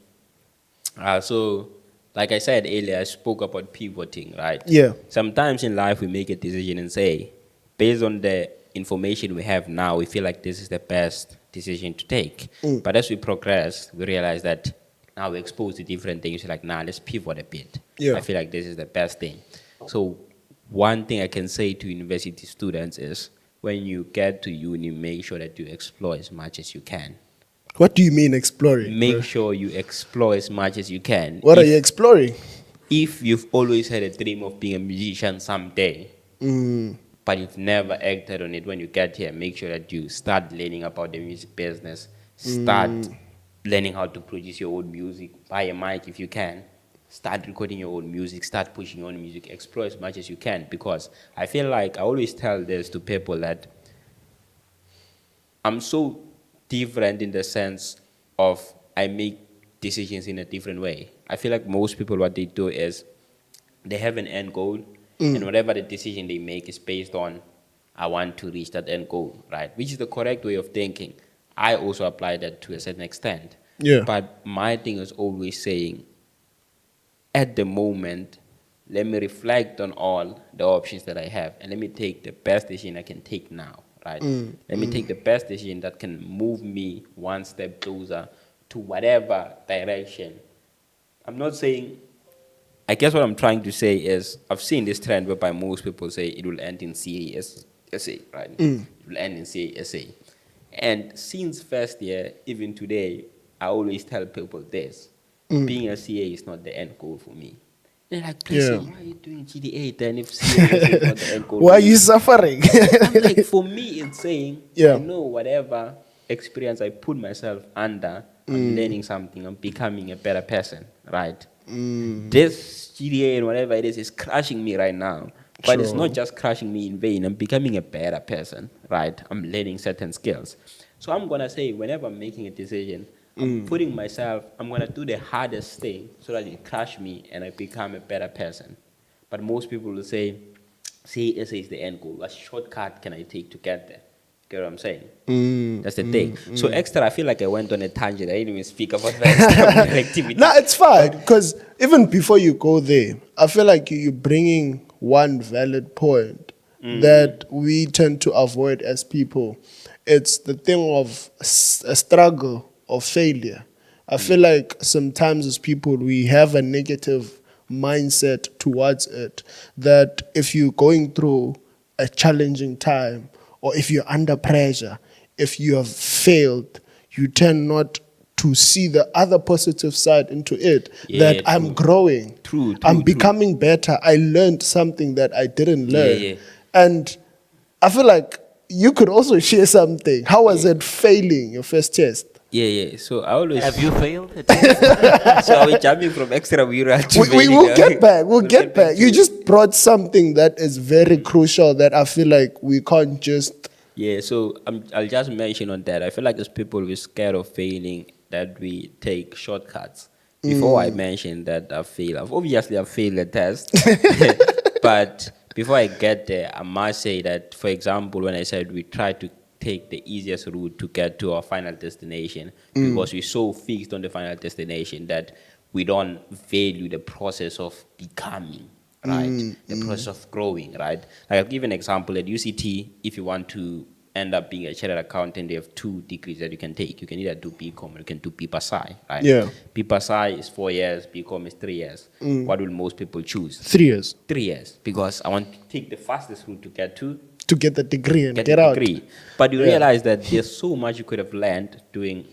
so like I said earlier, I spoke about pivoting, right? Yeah. Sometimes in life we make a decision and say, based on the information we have now, we feel like this is the best decision to take. But as we progress, we realize that now we're exposed to different things. You're like, nah, let's pivot a bit. Yeah. I feel like this is the best thing. So one thing I can say to university students is when you get to uni, make sure that you explore as much as you can. What do you mean exploring? Make bro? sure you explore as much as you can. What are you exploring? If you've always had a dream of being a musician someday, but you've never acted on it, when you get here, make sure that you start learning about the music business, start learning how to produce your own music, buy a mic if you can, start recording your own music, start pushing your own music, explore as much as you can, because I feel like I always tell this to people that I'm so different in the sense of I make decisions in a different way. I feel like most people, what they do is they have an end goal, and whatever the decision they make is based on, I want to reach that end goal, right? Which is the correct way of thinking. I also apply that to a certain extent. Yeah. But my thing is always saying, at the moment, let me reflect on all the options that I have, and let me take the best decision I can take now, right? Let me take the best decision that can move me one step closer to whatever direction. I'm not saying, I guess what I'm trying to say is, I've seen this trend whereby most people say it will end in CASA, right? It will end in CASA. And since first year, even today, I always tell people this. Being a CA is not the end goal for me. They're like, Blessing, why are you doing GDA then if CA is not the end goal Why for are me? you suffering? I'm like, for me, it's saying, Yeah. I know whatever experience I put myself under, I'm learning something, I'm becoming a better person, right? This GDA and whatever it is crushing me right now. But it's Sure. not just crushing me in vain, I'm becoming a better person, right? I'm learning certain skills. So I'm going to say, whenever I'm making a decision, I'm putting myself, I'm going to do the hardest thing so that it crush me and I become a better person. But most people will say, CSA is the end goal. What shortcut can I take to get there? Get what I'm saying? That's the thing. So extra, I feel like I went on a tangent. I didn't even speak about the extra activity. No, it's fine because even before you go there, I feel like you're bringing one valid point that we tend to avoid as people. It's the thing of a struggle or failure. I feel like sometimes as people, we have a negative mindset towards it, that if you're going through a challenging time or if you're under pressure, if you have failed, you tend not to see the other positive side into it, Yeah, that I'm growing, True, I'm true. becoming better, I learned something that I didn't learn. yeah. And I feel like you could also share something. How was it failing your first test? Yeah. So I always. Have you failed? at this? So are we jumping from extra viral to We failing? will get back. We'll get back. You to- just brought something that is very crucial that I feel like we can't just. Yeah, so I'll just mention on that. I feel like as people, we're scared of failing, that we take shortcuts. Before I mentioned that I failed, I've failed the test. But before I get there, I must say that, for example, when I said we try to take the easiest route to get to our final destination, because we're so fixed on the final destination that we don't value the process of becoming, right? The process of growing, right? Like I'll give an example at UCT. If you want to end up being a chartered accountant, they have 2 degrees that you can take. You can either do BCom or you can do PPSI, right? Yeah. PPSI is 4 years, BCom is 3 years. What will most people choose? 3 years 3 years, because I want to take the fastest route to get to get the degree and get, the out. degree. But you Yeah. realize that there's so much you could have learned doing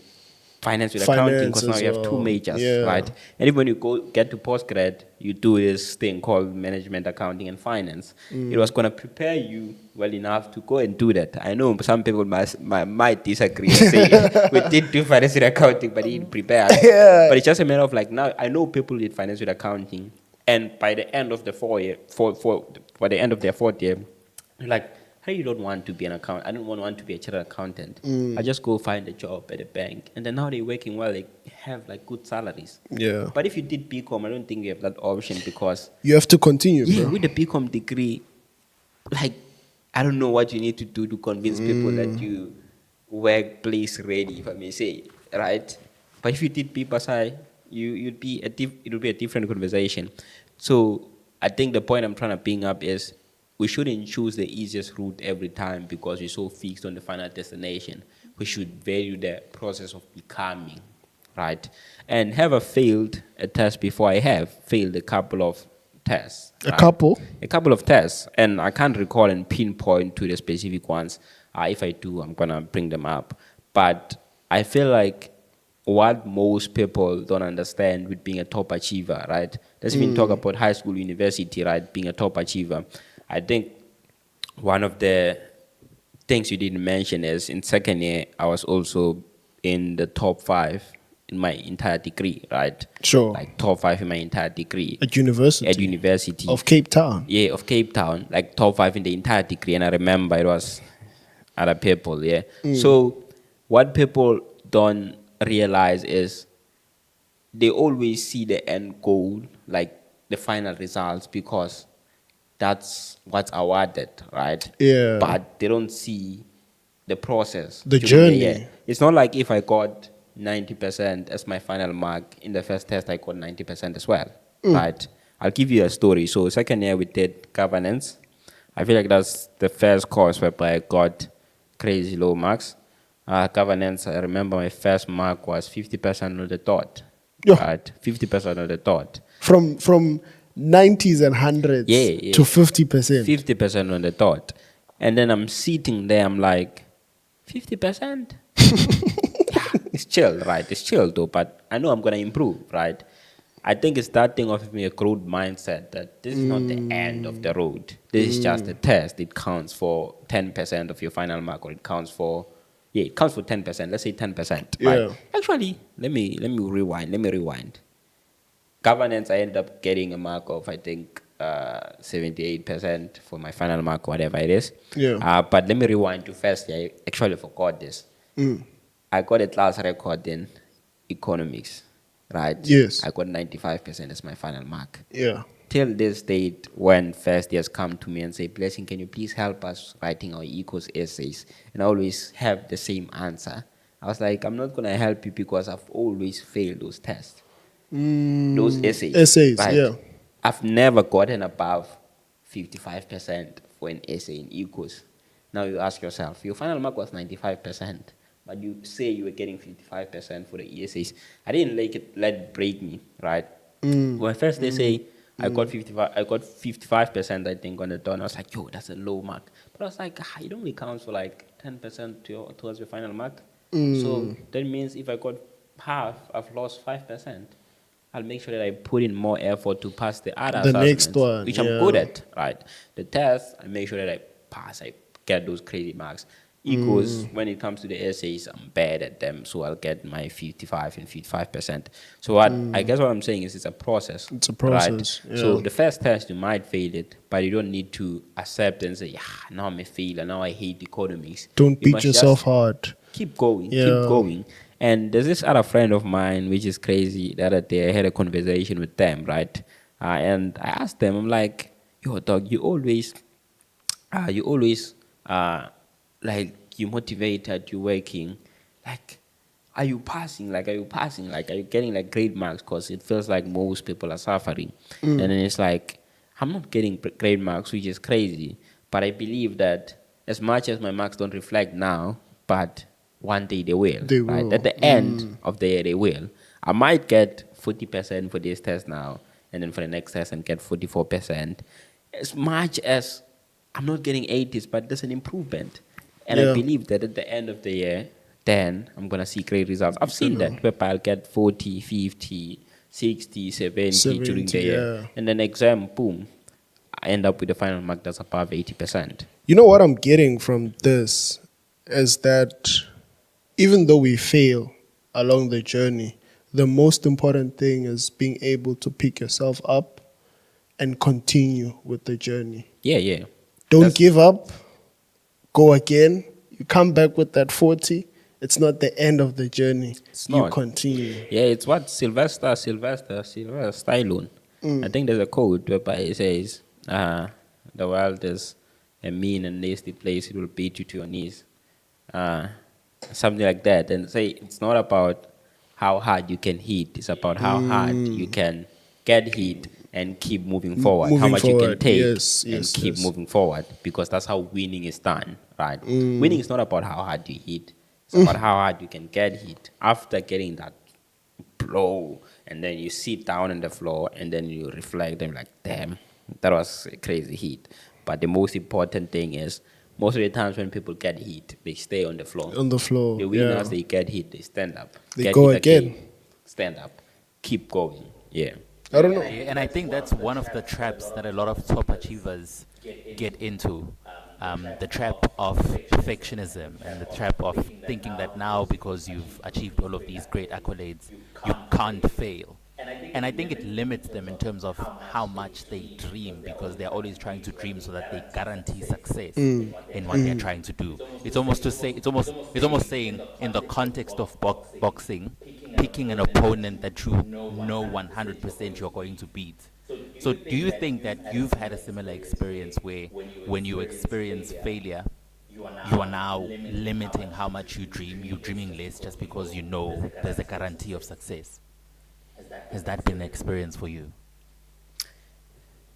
finance with accounting, Finance because now as you have 2 well. majors, Yeah. right? And even when you get to postgrad, you do this thing called management, accounting, and finance. It was going to prepare you well enough to go and do that. I know some people might disagree and say we did do finance with accounting, but he didn't prepare. Yeah. But it's just a matter of like, now I know people did finance with accounting, and by the end of the 4 year, by the end of their 4th year, you're like, hey, you don't want to be an accountant. I don't want to be a chartered accountant. I just go find a job at a bank. And then now they're working well, they have like good salaries. Yeah. But if you did BCom, I don't think you have that option, because You have to continue, bro. with the BCom degree, like, I don't know what you need to do to convince people that you workplace ready, if I may say, right? But if you did PPSI, it would be a different conversation. So I think the point I'm trying to bring up is, we shouldn't choose the easiest route every time because we're so fixed on the final destination. We should value the process of becoming. right? And have I failed a test before? I have failed a couple of tests. A Right? couple? A couple of tests, and I can't recall and pinpoint to the specific ones. If I do, I'm gonna bring them up. But I feel like what most people don't understand with being a top achiever, right? Let's even talk about high school, university, right? Being a top achiever. I think one of the things you didn't mention is in second year, I was also in the top 5 in my entire degree, right? Sure. Like top 5 in my entire degree. At university? At university. Of Cape Town? Yeah, of Cape Town, like top 5 in the entire degree. And I remember it was other people, yeah. So what people don't realize is they always see the end goal, like the final results, because that's what's awarded, right? Yeah. But they don't see the process. The during journey. year. It's not like if I got 90% as my final mark in the first test, I got 90% as well, right? I'll give you a story. So second year we did governance. I feel like that's the first course where I got crazy low marks. Governance, I remember my first mark was 50% on the dot. Yeah. Right? 50% on the dot. From 90s and 100s Yeah. to 50%. 50% on the dot. And then I'm sitting there, I'm like, 50%? It's chill, right? It's chill though, but I know I'm going to improve, right? I think it's that thing of me a growth mindset that this is not the end of the road. This is just a test. It counts for 10% of your final mark, or it counts for 10%. Let's say 10%. Yeah. Right? Actually, let me rewind. Governance, I ended up getting a mark of, I think, 78% for my final mark, whatever it is. Yeah. But let me rewind to first year. I actually forgot this. I got a class record in economics, right? Yes. I got 95% as my final mark. Yeah. Till this date, when first years come to me and say, Blessing, can you please help us writing our ecos essays? And I always have the same answer. I was like, I'm not going to help you because I've always failed those tests. Those essays. Essays, right? yeah. I've never gotten above 55% for an essay in ecos. Now you ask yourself, your final mark was 95%, but you say you were getting 55% for the essays. I didn't let it break me, right? When first they say I got 55%, I think, on the dot, I was like, yo, that's a low mark. But I was like, it only counts for like 10% towards your final mark. So that means if I got half, I've lost 5%. I'll make sure that I put in more effort to pass the other The assessments, next one, which I'm yeah. good at, right? The test, I make sure that I pass, I get those crazy marks. Equals, when it comes to the essays, I'm bad at them, so I'll get my 55 and 55%. So I guess what I'm saying is it's a process. It's a process, right? So yeah. the first test, you might fail it, but you don't need to accept and say, yeah, now I'm a failure, now I hate economics. Don't You beat must yourself just hard. keep going, Yeah. keep going. And there's this other friend of mine, which is crazy. The other day, I had a conversation with them, right? And I asked them, I'm like, yo, dog, you always, like, you motivated, you working. Like, are you passing? Like, are you passing? Like, are you getting, like, great marks? Because it feels like most people are suffering. And then it's like, I'm not getting great marks, which is crazy. But I believe that as much as my marks don't reflect now, but one day they will. They right? will. At the end of the year, they will. I might get 40% for this test now, and then for the next test, and get 44%. As much as I'm not getting 80s, but there's an improvement. And Yeah. I believe that at the end of the year, then I'm going to see great results. I've seen that, where I'll get 40, 50, 60, 70 during the 70, year. yeah. And then exam, boom, I end up with a final mark that's above 80%. You know what I'm getting from this is that even though we fail along the journey, the most important thing is being able to pick yourself up and continue with the journey. Yeah. Don't give up. Go again. You come back with that 40. It's not the end of the journey. It's You not. continue. Yeah, it's what Sylvester Stallone. I think there's a quote whereby it says, the world is a mean and nasty place. It will beat you to your knees. Something like that. And say it's not about how hard you can hit. It's about how hard you can get hit and keep moving forward. How moving much you can forward. take Yes, and yes, keep yes. moving forward. Because that's how winning is done, right? Winning is not about how hard you hit. It's about how hard you can get hit after getting that flow, and then you sit down on the floor, and then you reflect and like, damn, that was a crazy hit. But the most important thing is, most of the times when people get hit, they stay on the floor. On the floor, The yeah. winners, they get hit, they stand up. They Get go hit again. stand up, keep going. Yeah. I don't know. And I think that's one of the traps that a lot of top achievers get into. The trap of perfectionism and the trap of thinking that now because you've achieved all of these great accolades, you can't fail. And I think it limits them in terms of how much they dream because they're always trying to dream so that they guarantee success in what they're trying to do. It's almost saying in the context of boxing, picking an opponent that you know 100% you're going to beat. So do you think that you've had a similar experience where when you experience failure, you are now limiting how much you dream, you're dreaming less just because you know there's a guarantee of success? Has that been an experience for you?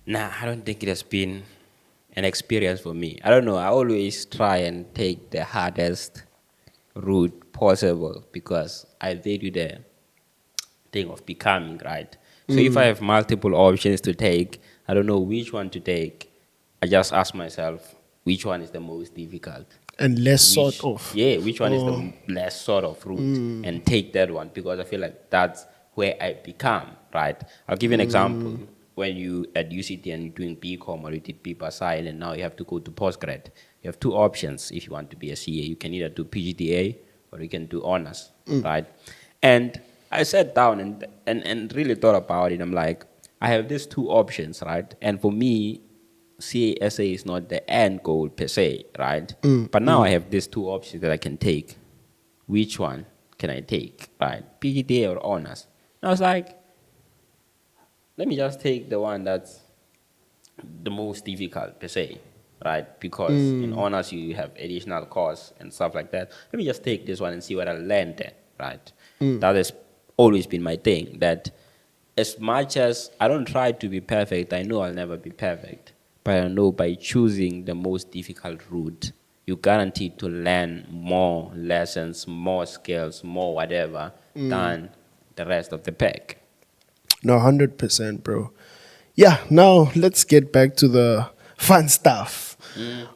Nah, I don't think it has been an experience for me. I don't know. I always try and take the hardest route possible because I value the thing of becoming, right? So if I have multiple options to take, I don't know which one to take. I just ask myself, which one is the most difficult? And less Which- sort of. Yeah, which one is the less sort of route? And take that one because I feel like that's where I become, right? I'll give you an example. When you at UCT and you're doing BCom or you did paper science and now you have to go to postgrad, you have two options if you want to be a CA. You can either do PGDA or you can do honors, right? And I sat down and really thought about it. I'm like, I have these two options, right? And for me, CASA is not the end goal per se, right? But now I have these two options that I can take. Which one can I take, right? PGDA or honors? And I was like, let me just take the one that's the most difficult per se, right? Because in honors you have additional costs and stuff like that. Let me just take this one and see what I learn there, right? That has always been my thing. That as much as I don't try to be perfect, I know I'll never be perfect. But I know by choosing the most difficult route, you guaranteed to learn more lessons, more skills, more whatever than the rest of the pack. No, 100%, bro. Yeah, now let's get back to the fun stuff.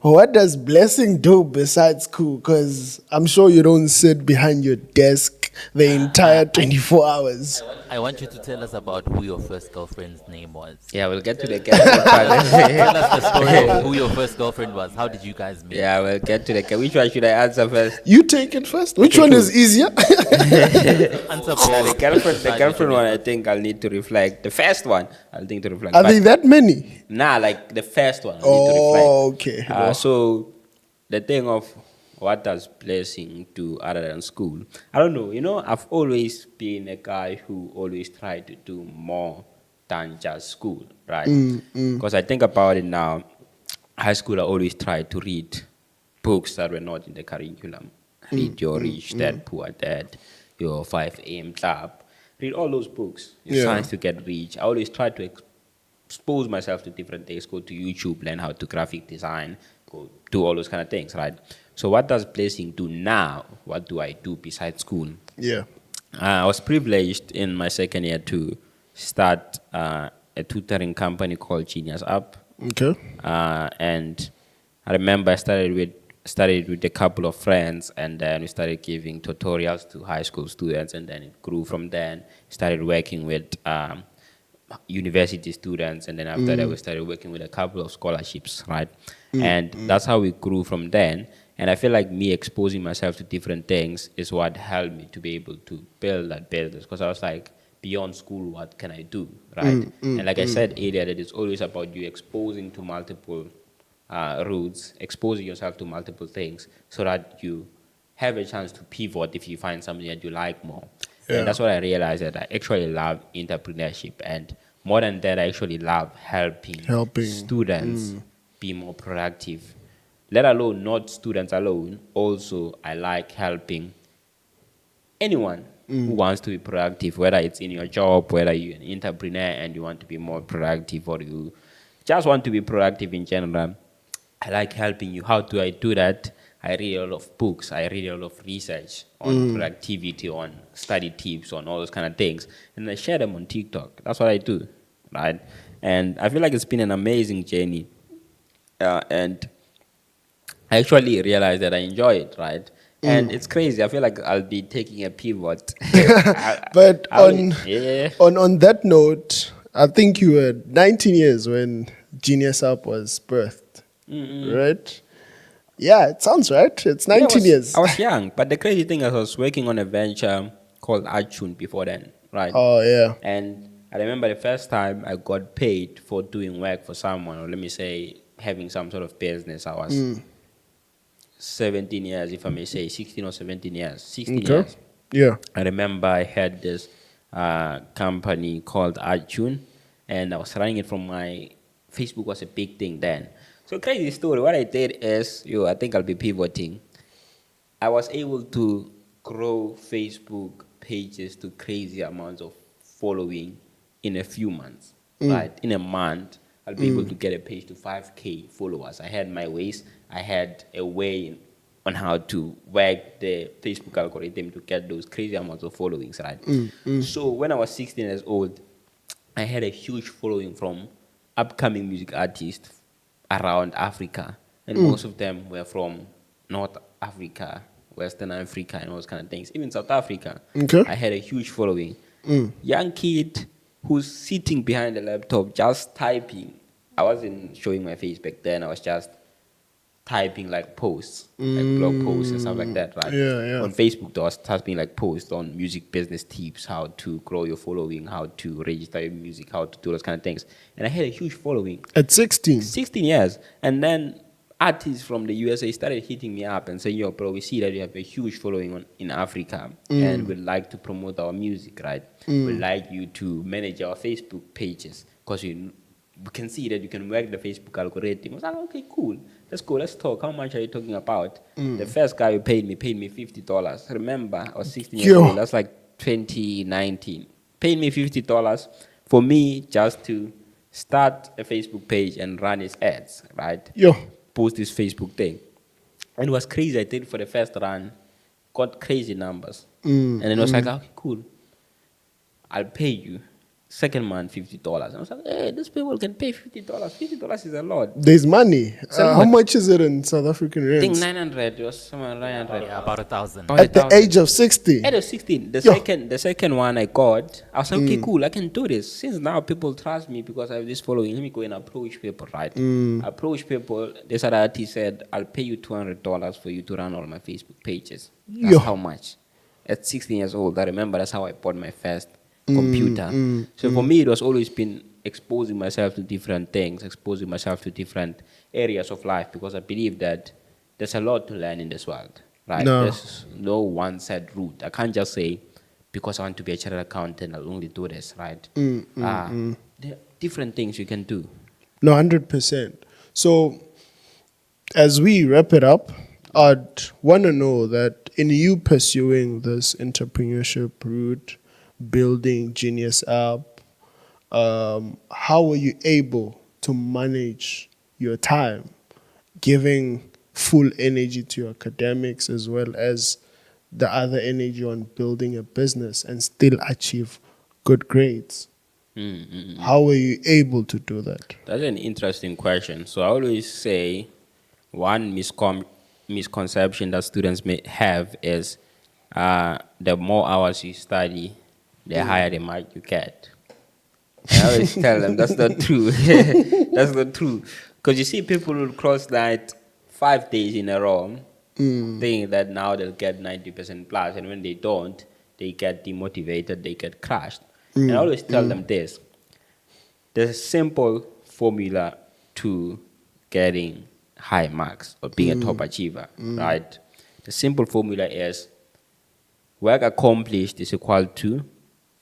What does Blessing do besides school? Because I'm sure you don't sit behind your desk the entire 24 hours. I want you to tell us about who your first girlfriend's name was. Yeah, we'll get to the girlfriend part. Tell us the story of who your first girlfriend was. How did you guys meet? Yeah, we'll get to the. Which one should I answer first? You take it first. Which one is easier? Answer both. The girlfriend one, I think I'll need to reflect. The first one, I'll think to reflect. Are But they that many? nah, like the first one, I'll need to reflect. Oh, okay. So the thing of what does Blessing do other than school? I don't know. You know, I've always been a guy who always tried to do more than just school, right? Because I think about it now, high school I always tried to read books that were not in the curriculum. Read your Rich Dad, Poor Dad, your 5 a.m. Club. Read all those books. Your Yeah. Science to Get Rich. I always tried to expose myself to different things, go to YouTube, learn how to graphic design, go do all those kind of things, right? So what does Blessing do now? What do I do besides school? Yeah. I was privileged in my second year to start a tutoring company called Genius Up. Okay. And I remember I started with a couple of friends, and then we started giving tutorials to high school students, and then it grew from then. Started working with university students, and then after that we started working with a couple of scholarships, right? And that's how we grew from then. And I feel like me exposing myself to different things is what helped me to be able to build that business, because I was like, beyond school, what can I do, right? And like I said earlier, that it's always about you exposing to multiple routes, exposing yourself to multiple things so that you have a chance to pivot if you find something that you like more. Yeah. And that's what I realized, that I actually love entrepreneurship. And more than that, I actually love helping students be more productive. Let alone not students alone. Also, I like helping anyone who wants to be productive, whether it's in your job, whether you're an entrepreneur and you want to be more productive, or you just want to be productive in general. I like helping you. How do I do that? I read a lot of books. I read a lot of research on productivity, on study tips, on all those kind of things. And I share them on TikTok. That's what I do, right? And I feel like it's been an amazing journey. And I actually realized that I enjoy it, right? And it's crazy. I feel like I'll be taking a pivot. But Yeah. on that note, I think you were 19 years when Genius App was birthed, right? Yeah, it sounds right. It's Yeah, 19 years. I was young, but the crazy thing is I was working on a venture called Archun before then, right? Oh yeah. And I remember the first time I got paid for doing work for someone, or let me say having some sort of business. I was 17 years, if I may say, 16 or 17 years, 16 Okay. years. Yeah. I remember I had this company called Archun, and I was running it from my Facebook was a big thing then. So crazy story. What I did is, I think I'll be pivoting. I was able to grow Facebook pages to crazy amounts of following in a few months. Right? In a month, I'll be able to get a page to 5K followers. I had my ways. I had a way on how to work the Facebook algorithm to get those crazy amounts of followings, right? So when I was 16 years old, I had a huge following from upcoming music artists around Africa, and most of them were from North Africa, Western Africa, and all those kind of things. Even South Africa, Okay. I had a huge following. Young kid who's sitting behind the laptop just typing. I wasn't showing my face back then. I was just typing like posts, like blog posts and stuff like that, right? Yeah, yeah. On Facebook, there was typing like posts on music business tips, how to grow your following, how to register your music, how to do those kind of things. And I had a huge following. At 16. 16 years. And then artists from the USA started hitting me up and saying, yo, bro, we see that you have a huge following in Africa and we'd like to promote our music, right? We'd like you to manage our Facebook pages because we can see that you can work the Facebook algorithm. I was like, okay, cool. Let's go. Let's talk. How much are you talking about? The first guy who paid me $50. Remember, I was 16 years Yo. old. That's like 2019. Paid me $50 for me just to start a Facebook page and run his ads, right? Yo. Post this Facebook thing. And it was crazy. I did it for the first run, got crazy numbers. And then it was like, okay, cool. I'll pay you. Second month, $50. And I was like, hey, these people can pay $50. $50 is a lot. There's money. So How what? much is it in South African I think rands? 900 was somewhere 900. Yeah, about 1,000. About At the 1,000. age of 60. At 16, Yo. the second one I got, I was like, okay, cool, I can do this. Since now people trust me because I have this following, let me go and approach people, right? Approach people. This other artist said, I'll pay you $200 for you to run all my Facebook pages. That's Yo. how much. At 16 years old, I remember that's how I bought my first computer. So for me, it was always been exposing myself to different things, exposing myself to different areas of life because I believe that there's a lot to learn in this world, right? No. There's no one set route. I can't just say because I want to be a chartered accountant, I'll only do this, right? There are different things you can do. No, 100%. So, as we wrap it up, I'd want to know that in you pursuing this entrepreneurship route, building Genius App, how were you able to manage your time, giving full energy to your academics as well as the other energy on building a business and still achieve good grades? How were you able to do that? That's an interesting question. So I always say one misconception that students may have is the more hours you study, the higher the mark you get. I always tell them that's not true. That's not true. Because you see people who cross that 5 days in a row, thinking that now they'll get 90% plus, and when they don't, they get demotivated, they get crushed. And I always tell them this. There's a simple formula to getting high marks or being a top achiever, right? The simple formula is work accomplished is equal to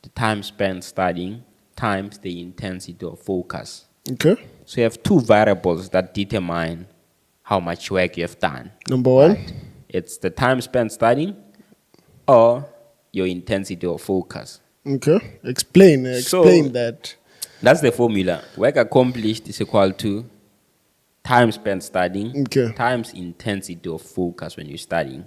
the time spent studying times the intensity of focus. Okay. So you have two variables that determine how much work you have done. Number one. Right? It's the time spent studying or your intensity of focus. Okay. Explain So- that. That's the formula. Work accomplished is equal to time spent studying, Okay. times intensity of focus when you're studying.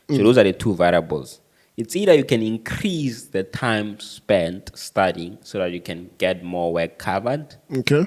So those are the two variables. It's either you can increase the time spent studying so that you can get more work covered, Okay.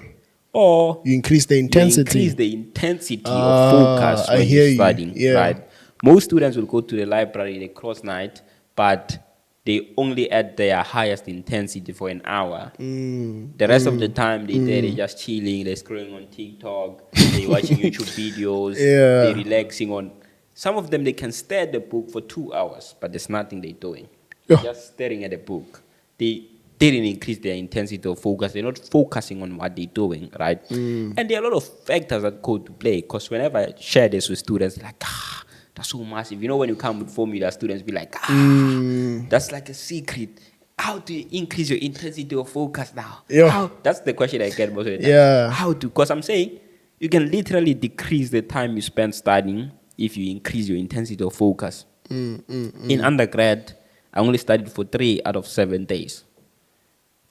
or You increase the you intensity. increase the intensity of focus I when hear you're you. studying, Yeah. right? Most students will go to the library, they cross night, but they only at their highest intensity for an hour. The rest of the time they're just chilling, they're scrolling on TikTok, they're watching YouTube videos, Yeah. they're relaxing on. Some of them they can stare at the book for 2 hours, but there's nothing they're doing. Yeah. Just staring at the book. They didn't increase their intensity of focus. They're not focusing on what they're doing, right? And there are a lot of factors that go to play. Because whenever I share this with students, like, that's so massive. You know, when you come with formula, students be like, that's like a secret. How do you increase your intensity of focus now? Yeah. How? That's the question I get most of the time. Yeah. How to? Because I'm saying you can literally decrease the time you spend studying if you increase your intensity of focus. In undergrad, I only studied for 3 out of 7 days.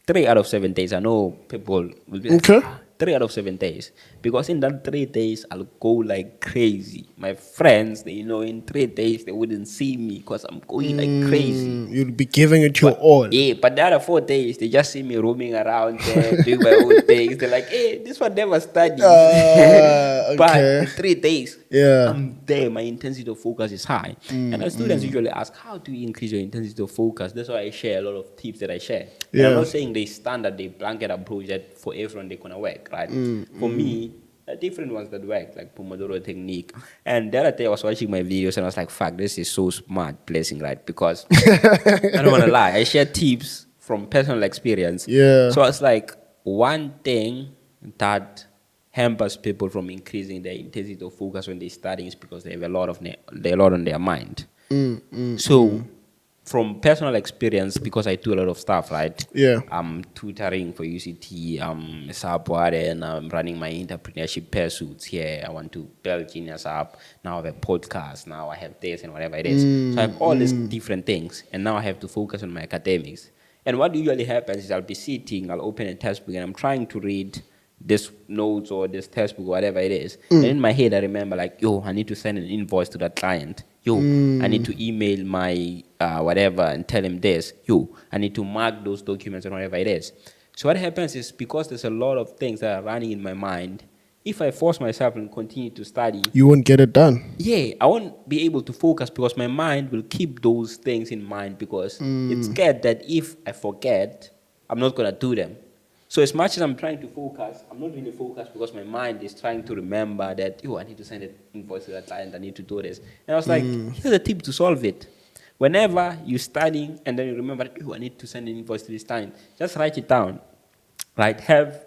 3 out of 7 days. I know people will be like, Okay. 3 out of 7 days. Because in that 3 days, I'll go like crazy. My friends, they know in 3 days, they wouldn't see me because I'm going like crazy. You'll be giving it your all. Yeah, but the other 4 days, they just see me roaming around there, doing my own things. They're like, hey, this one never studies. But Okay. in 3 days, Yeah. I'm there. My intensity of focus is high. And our students usually ask, how do you increase your intensity of focus? That's why I share a lot of tips that I share. And Yeah. I'm not saying they standard, they blanket approach that for everyone they're going to work, right? For me, there are different ones that work, like Pomodoro technique. And the other day I was watching my videos and I was like, fuck, this is so smart, Blessing, right? Because I don't want to lie, I share tips from personal experience. Yeah. So it's like one thing that hampers people from increasing their intensity of focus when they're studying is because they have a lot on their mind. So from personal experience, because I do a lot of stuff, right? Yeah. I'm tutoring for UCT, I'm a subware, and I'm running my entrepreneurship pursuits here. I want to build Genius up. Now I have a podcast. Now I have this and whatever it is. So I have all these different things, and now I have to focus on my academics. And what usually happens is I'll be sitting, I'll open a textbook, and I'm trying to read this notes or this textbook, whatever it is. And in my head, I remember like, yo, I need to send an invoice to that client. Yo, I need to email my whatever and tell him this. Yo, I need to mark those documents and whatever it is. So what happens is because there's a lot of things that are running in my mind, if I force myself and continue to study, You won't get it done. yeah, I won't be able to focus because my mind will keep those things in mind because it's scared that if I forget, I'm not going to do them. So as much as I'm trying to focus, I'm not really focused because my mind is trying to remember that, I need to send an invoice to that client, I need to do this. And I was like, here's a tip to solve it. Whenever you're studying and then you remember, I need to send an invoice to this client, just write it down. Right? Have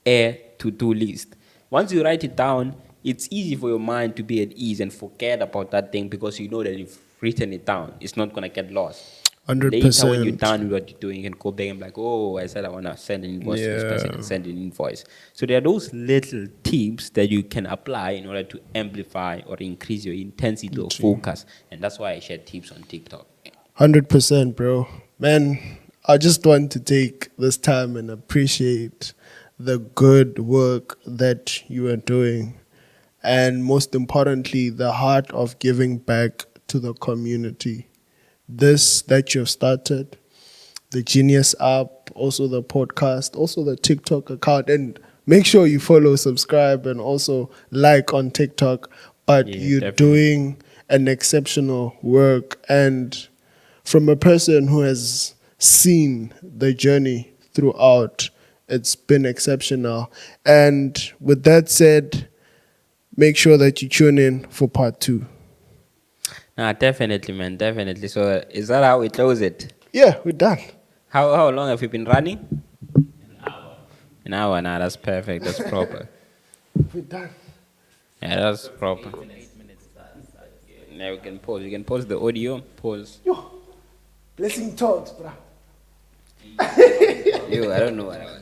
a to-do list. Once you write it down, it's easy for your mind to be at ease and forget about that thing because you know that you've written it down. It's not going to get lost. 100%. Later, when you're done with what you're doing, you can go back and be like, oh, I said I want to send an invoice to this person and send an invoice. So there are those little tips that you can apply in order to amplify or increase your intensity of focus. And that's why I share tips on TikTok. 100%, bro. Man, I just want to take this time and appreciate the good work that you are doing. And most importantly, the heart of giving back to the community. This that you've started, the Genius app, also the podcast, also the TikTok account. And make sure you follow, subscribe, and also like on TikTok. But Yeah, you're definitely. doing an exceptional work. And from a person who has seen the journey throughout, it's been exceptional. And with that said, make sure that you tune in for part 2. Nah, definitely, man, definitely. So is that how we close it? Yeah, we're done. How long have you been running? An hour. Nah, that's perfect. That's proper. We're done. Yeah, that's proper. Now we can pause. You can pause the audio. Pause. Yo, blessing talks, bro. Yo, I don't know what I was.